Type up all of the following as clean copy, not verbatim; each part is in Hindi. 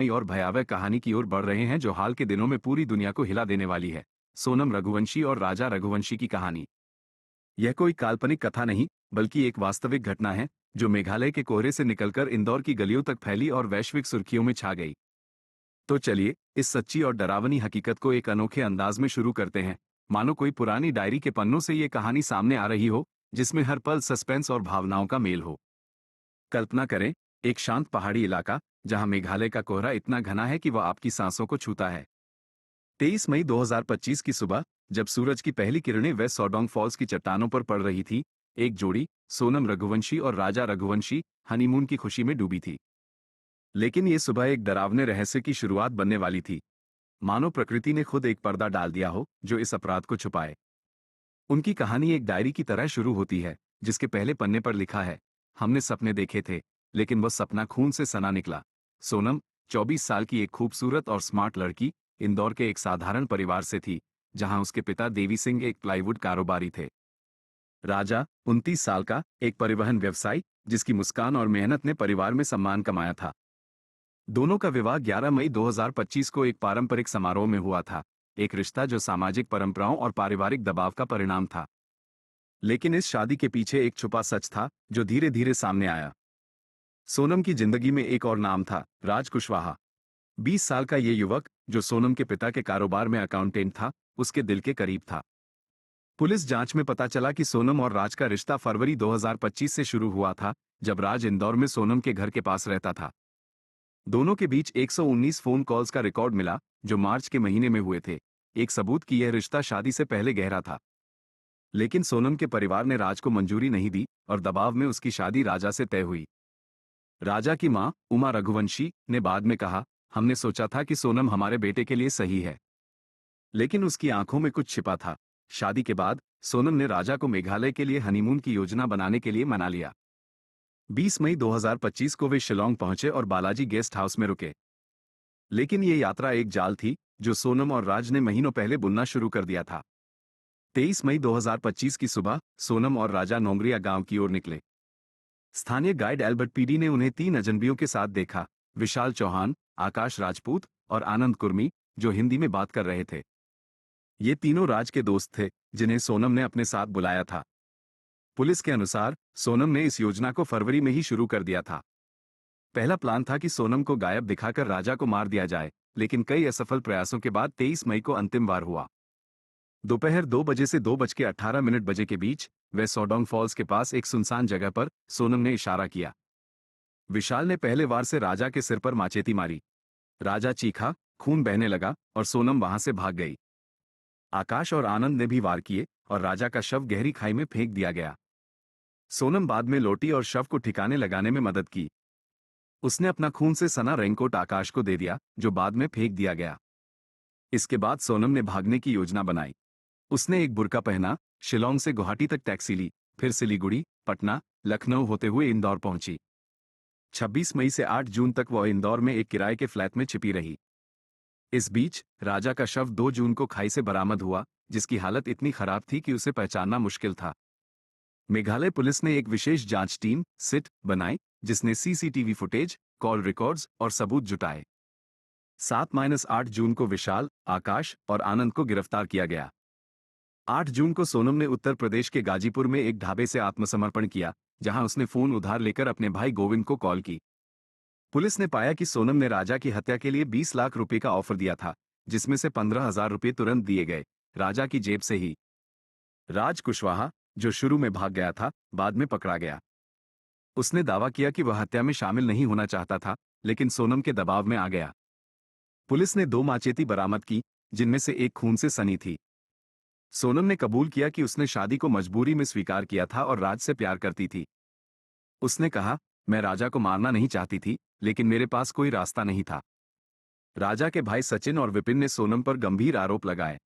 नई और भयावह कहानी की ओर बढ़ रहे हैं जो हाल के दिनों में पूरी दुनिया को हिला देने वाली है। सोनम रघुवंशी और राजा रघुवंशी की कहानी। यह कोई काल्पनिक कथा नहीं, बल्कि एक वास्तविक घटना है जो मेघालय के कोहरे से निकलकर इंदौर की गलियों तक फैली और वैश्विक सुर्खियों में छा गई। तो चलिए इस सच्ची और डरावनी हकीकत को एक अनोखे अंदाज में शुरू करते हैं, मानो कोई पुरानी डायरी के पन्नों से ये कहानी सामने आ रही हो, जिसमें हर पल सस्पेंस और भावनाओं का मेल हो। कल्पना करें, एक शांत पहाड़ी इलाका जहां मेघालय का कोहरा इतना घना है कि वह आपकी सांसों को छूता है। 23 मई 2025 की सुबह, जब सूरज की पहली किरणें वेस्ट सोडोंग फॉल्स की चट्टानों पर पड़ रही थी, एक जोड़ी, सोनम रघुवंशी और राजा रघुवंशी, हनीमून की खुशी में डूबी थी। लेकिन ये सुबह एक डरावने रहस्य की शुरुआत बनने वाली थी। मानो प्रकृति ने खुद एक पर्दा डाल दिया हो जो इस अपराध को छुपाए। उनकी कहानी एक डायरी की तरह शुरू होती है, जिसके पहले पन्ने पर लिखा है, हमने सपने देखे थे, लेकिन वह सपना खून से सना निकला। सोनम, 24 साल की एक खूबसूरत और स्मार्ट लड़की, इंदौर के एक साधारण परिवार से थी, जहां उसके पिता देवी सिंह एक प्लाईवुड कारोबारी थे। राजा, 29 साल का, एक परिवहन व्यवसायी, जिसकी मुस्कान और मेहनत ने परिवार में सम्मान कमाया था। दोनों का विवाह 11 मई 2025 को एक पारंपरिक समारोह में हुआ था, एक रिश्ता जो सामाजिक परंपराओं और पारिवारिक दबाव का परिणाम था। लेकिन इस शादी के पीछे एक छुपा सच था, जो धीरे धीरे सामने आया। सोनम की जिंदगी में एक और नाम था, राज कुशवाहा। 20 साल का ये युवक, जो सोनम के पिता के कारोबार में अकाउंटेंट था, उसके दिल के करीब था। पुलिस जांच में पता चला कि सोनम और राज का रिश्ता फरवरी 2025 से शुरू हुआ था, जब राज इंदौर में सोनम के घर के पास रहता था। दोनों के बीच 119 फोन कॉल्स का रिकॉर्ड मिला, जो मार्च के महीने में हुए थे, एक सबूत कि यह रिश्ता शादी से पहले गहरा था। लेकिन सोनम के परिवार ने राज को मंजूरी नहीं दी और दबाव में उसकी शादी राजा से तय हुई। राजा की मां, उमा रघुवंशी, ने बाद में कहा, हमने सोचा था कि सोनम हमारे बेटे के लिए सही है। लेकिन उसकी आंखों में कुछ छिपा था। शादी के बाद सोनम ने राजा को मेघालय के लिए हनीमून की योजना बनाने के लिए मना लिया। 20 मई 2025 को वे शिलोंग पहुंचे और बालाजी गेस्ट हाउस में रुके। लेकिन ये यात्रा एक जाल थी, जो सोनम और राज ने महीनों पहले बुनना शुरू कर दिया था। 23 मई 2025 की सुबह सोनम और राजा नोंगरिया गांव की ओर निकले। स्थानीय गाइड एल्बर्ट पीडी ने उन्हें 3 अजनबियों के साथ देखा, विशाल चौहान, आकाश राजपूत और आनंद कुर्मी, जो हिंदी में बात कर रहे थे। ये तीनों राज के दोस्त थे, जिन्हें सोनम ने अपने साथ बुलाया था। पुलिस के अनुसार सोनम ने इस योजना को फरवरी में ही शुरू कर दिया था। पहला प्लान था कि सोनम को गायब दिखाकर राजा को मार दिया जाए, लेकिन कई असफल प्रयासों के बाद 23 मई को अंतिम वार हुआ। दोपहर 2 बजे से 2:18 बजे के बीच वे सोडोंग फॉल्स के पास एक सुनसान जगह पर सोनम ने इशारा किया। विशाल ने पहले वार से राजा के सिर पर माचेती मारी। राजा चीखा, खून बहने लगा और सोनम वहां से भाग गई। आकाश और आनंद ने भी वार किए और राजा का शव गहरी खाई में फेंक दिया गया। सोनम बाद में लौटी और शव को ठिकाने लगाने में मदद की। उसने अपना खून से सना रेनकोट आकाश को दे दिया, जो बाद में फेंक दिया गया। इसके बाद सोनम ने भागने की योजना बनाई। उसने एक बुर्का पहना, शिलोंग से गुवाहाटी तक टैक्सी ली, फिर सिलीगुड़ी, पटना, लखनऊ होते हुए इंदौर पहुंची। 26 मई से 8 जून तक वह इंदौर में एक किराए के फ्लैट में छिपी रही। इस बीच राजा का शव 2 जून को खाई से बरामद हुआ, जिसकी हालत इतनी खराब थी कि उसे पहचानना मुश्किल था। मेघालय पुलिस ने एक विशेष जांच टीम सिट बनाई, जिसने सीसीटीवी फुटेज, कॉल रिकॉर्ड्स और सबूत जुटाए। 7-8 जून को विशाल, आकाश और आनंद को गिरफ्तार किया गया। 8 जून को सोनम ने उत्तर प्रदेश के गाजीपुर में एक ढाबे से आत्मसमर्पण किया, जहां उसने फोन उधार लेकर अपने भाई गोविंद को कॉल की। पुलिस ने पाया कि सोनम ने राजा की हत्या के लिए 20 लाख रुपए का ऑफर दिया था, जिसमें से 15,000 रुपए तुरंत दिए गए, राजा की जेब से ही। राज कुशवाहा, जो शुरू में भाग गया था, बाद में पकड़ा गया। उसने दावा किया कि वह हत्या में शामिल नहीं होना चाहता था, लेकिन सोनम के दबाव में आ गया। पुलिस ने 2 माचेती बरामद की, जिनमें से एक खून से सनी थी। सोनम ने कबूल किया कि उसने शादी को मजबूरी में स्वीकार किया था और राज से प्यार करती थी। उसने कहा, मैं राजा को मारना नहीं चाहती थी, लेकिन मेरे पास कोई रास्ता नहीं था। राजा के भाई सचिन और विपिन ने सोनम पर गंभीर आरोप लगाए।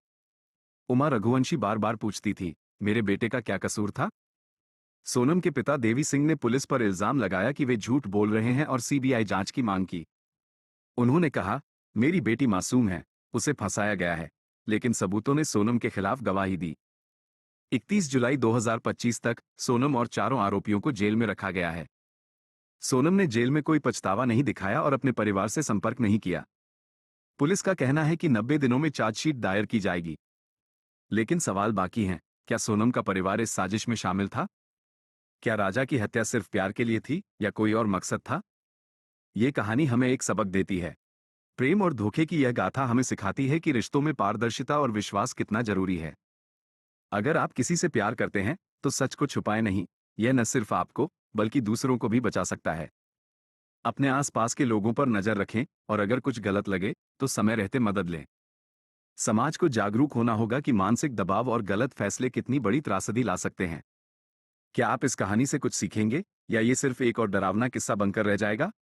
उमा रघुवंशी बार बार पूछती थी, मेरे बेटे का क्या कसूर था? सोनम के पिता देवी सिंह ने पुलिस पर इल्जाम लगाया कि वे झूठ बोल रहे हैं और सीबीआई जांच की मांग की। उन्होंने कहा, मेरी बेटी मासूम है, उसे फंसाया गया है, लेकिन सबूतों ने सोनम के खिलाफ गवाही दी। 31 जुलाई 2025 तक सोनम और चारों आरोपियों को जेल में रखा गया है। सोनम ने जेल में कोई पछतावा नहीं दिखाया और अपने परिवार से संपर्क नहीं किया। पुलिस का कहना है कि 90 दिनों में चार्जशीट दायर की जाएगी। लेकिन सवाल बाकी हैं। क्या सोनम का परिवार इस साजिश में शामिल था? क्या राजा की हत्या सिर्फ प्यार के लिए थी या कोई और मकसद था? ये कहानी हमें एक सबक देती है। प्रेम और धोखे की यह गाथा हमें सिखाती है कि रिश्तों में पारदर्शिता और विश्वास कितना जरूरी है। अगर आप किसी से प्यार करते हैं तो सच को छुपाएं नहीं। यह न सिर्फ आपको बल्कि दूसरों को भी बचा सकता है। अपने आसपास के लोगों पर नजर रखें और अगर कुछ गलत लगे तो समय रहते मदद लें। समाज को जागरूक होना होगा कि मानसिक दबाव और गलत फैसले कितनी बड़ी त्रासदी ला सकते हैं। क्या आप इस कहानी से कुछ सीखेंगे या ये सिर्फ एक और डरावना किस्सा बनकर रह जाएगा?